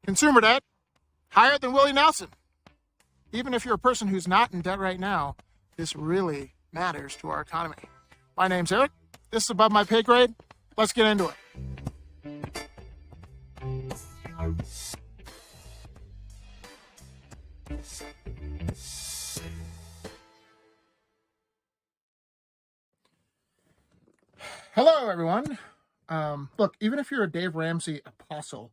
Consumer debt, higher than Willie Nelson. Even if you're a person who's not in debt right now, this really matters to our economy. My name's Eric. This is Above My Pay Grade. Let's get into it. Hello, everyone. Look, even if you're a Dave Ramsey apostle,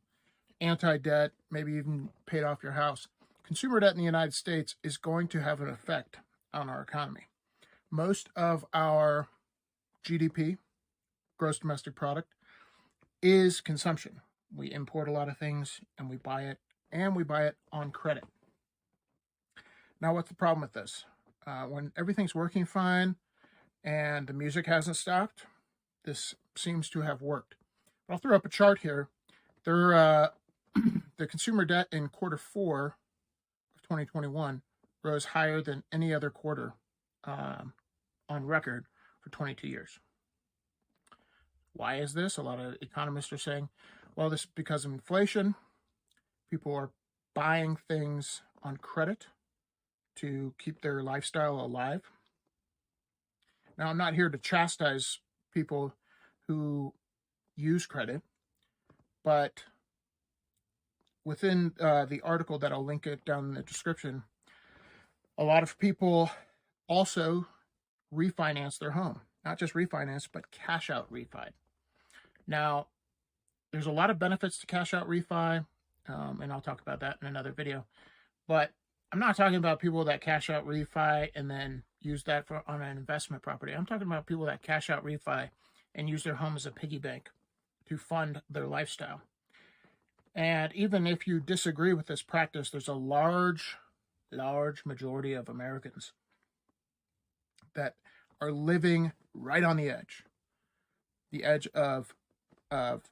anti-debt, maybe even paid off your house, consumer debt in the United States is going to have an effect on our economy. Most of our GDP, gross domestic product, is consumption. We import a lot of things and we buy it on credit. Now, what's the problem with this? When everything's working fine and the music hasn't stopped, this seems to have worked. I'll throw up a chart here. The consumer debt in quarter 4 of 2021 rose higher than any other quarter on record for 22 years. Why is this? A lot of economists are saying, well, this is because of inflation. People are buying things on credit to keep their lifestyle alive. Now, I'm not here to chastise people who use credit, but within the article that I'll link it down in the description, a lot of people also refinance their home. Not just refinance, but cash out refi. Now, there's a lot of benefits to cash out refi, and I'll talk about that in another video. But I'm not talking about people that cash out refi and then use that on an investment property. I'm talking about people that cash out refi and use their home as a piggy bank to fund their lifestyle. And even if you disagree with this practice, there's a large majority of Americans that are living right on the edge of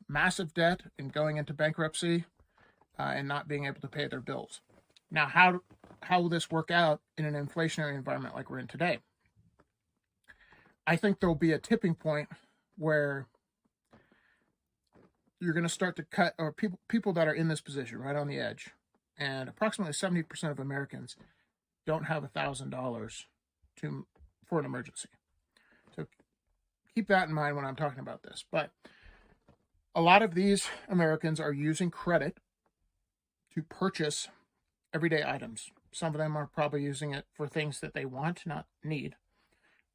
massive debt and going into bankruptcy and not being able to pay their bills. Now, how will this work out in an inflationary environment like we're in today? I think there'll be a tipping point where you're going to start to cut, or people that are in this position right on the edge, and approximately 70% of Americans don't have $1,000 for an emergency. So keep that in mind when I'm talking about this. But a lot of these Americans are using credit to purchase everyday items. Some of them are probably using it for things that they want, not need.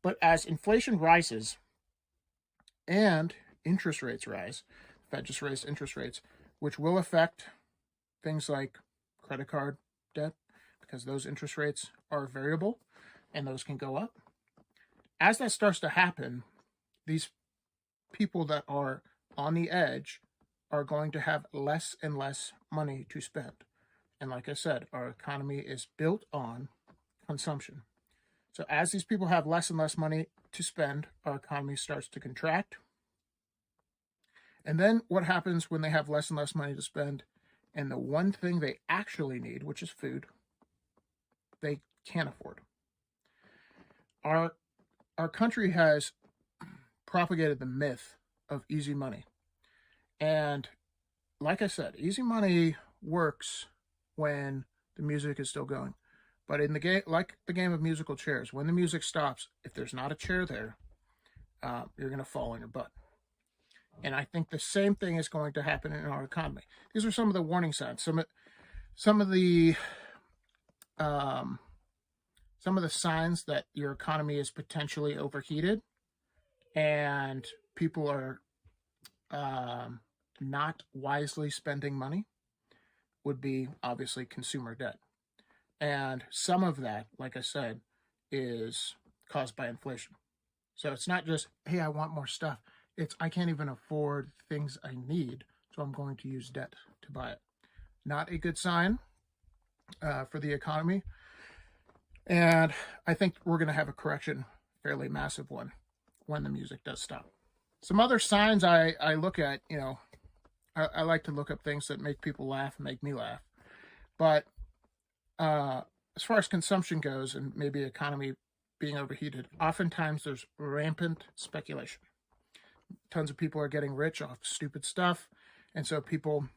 But as inflation rises and interest rates rise, the Fed just raised interest rates, which will affect things like credit card debt, because those interest rates are variable and those can go up. As that starts to happen, these people that are on the edge are going to have less and less money to spend. And like I said, our economy is built on consumption. So as these people have less and less money to spend, our economy starts to contract. And then what happens when they have less and less money to spend, and the one thing they actually need, which is food, they can't afford? Our country has propagated the myth of easy money. And like I said, easy money works when the music is still going. But in the game, like the game of musical chairs, when the music stops, if there's not a chair there, you're going to fall on your butt. And I think the same thing is going to happen in our economy. These are some of the warning signs. Some of the signs that your economy is potentially overheated and people are not wisely spending money would be obviously consumer debt. And some of that, like I said, is caused by inflation. So it's not just, hey, I want more stuff. It's, I can't even afford things I need, so I'm going to use debt to buy it. Not a good sign for the economy. And I think we're going to have a correction, fairly massive one, when the music does stop. Some other signs I look at, I like to look up things that make people laugh and make me laugh. But as far as consumption goes and maybe economy being overheated, oftentimes there's rampant speculation. Tons of people are getting rich off stupid stuff. And so people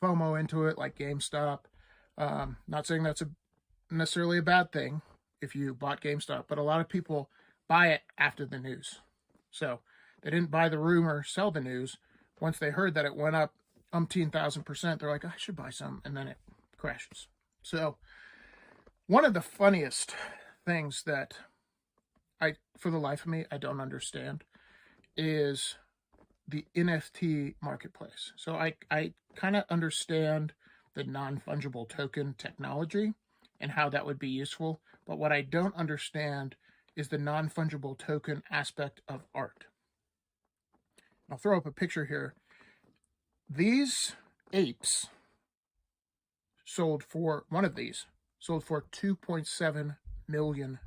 FOMO into it, like GameStop. Not saying that's necessarily a bad thing if you bought GameStop, but a lot of people buy it after the news. So they didn't buy the rumor, sell the news. Once they heard that it went up umpteen thousand%, they're like, I should buy some, and then it crashes. So one of the funniest things that for the life of me, I don't understand is the NFT marketplace. So I kind of understand the non-fungible token technology and how that would be useful. But what I don't understand is the non-fungible token aspect of art. I'll throw up a picture here. These apes one of these sold for $2.7 million.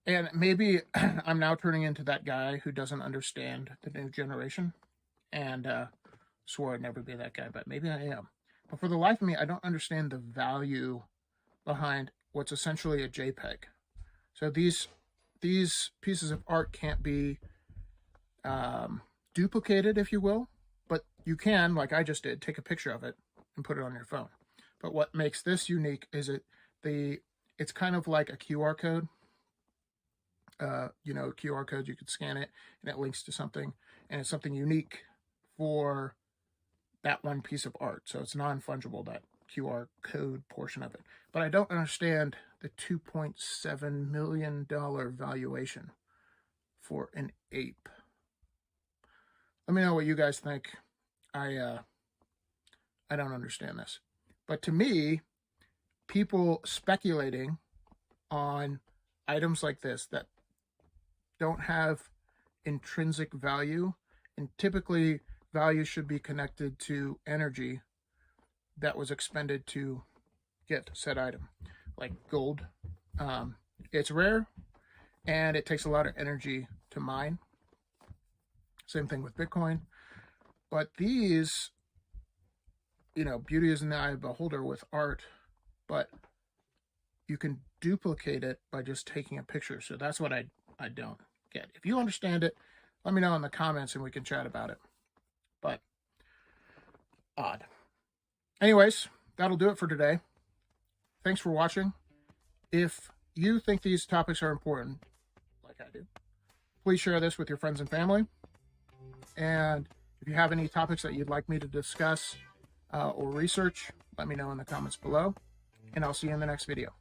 And maybe I'm now turning into that guy who doesn't understand the new generation and swore I'd never be that guy, but maybe I am. But for the life of me, I don't understand the value behind what's essentially a JPEG. So these pieces of art can't be duplicated, if you will, but you can, like I just did, take a picture of it and put it on your phone. But what makes this unique is it's kind of like a QR code. QR code, you could scan it and it links to something, and it's something unique for that one piece of art. So it's non-fungible, that QR code portion of it. But I don't understand the $2.7 million valuation for an ape. Let me know what you guys think. I don't understand this. But to me, people speculating on items like this that don't have intrinsic value, and typically value should be connected to energy that was expended to get said item, like gold. It's rare and it takes a lot of energy to mine. Same thing with Bitcoin. But these, beauty is in the eye of the beholder with art, but you can duplicate it by just taking a picture. So that's what I don't get. If you understand it, let me know in the comments and we can chat about it. But odd. Anyways, that'll do it for today. Thanks for watching. If you think these topics are important, like I do, please share this with your friends and family. And if you have any topics that you'd like me to discuss or research, let me know in the comments below. And I'll see you in the next video.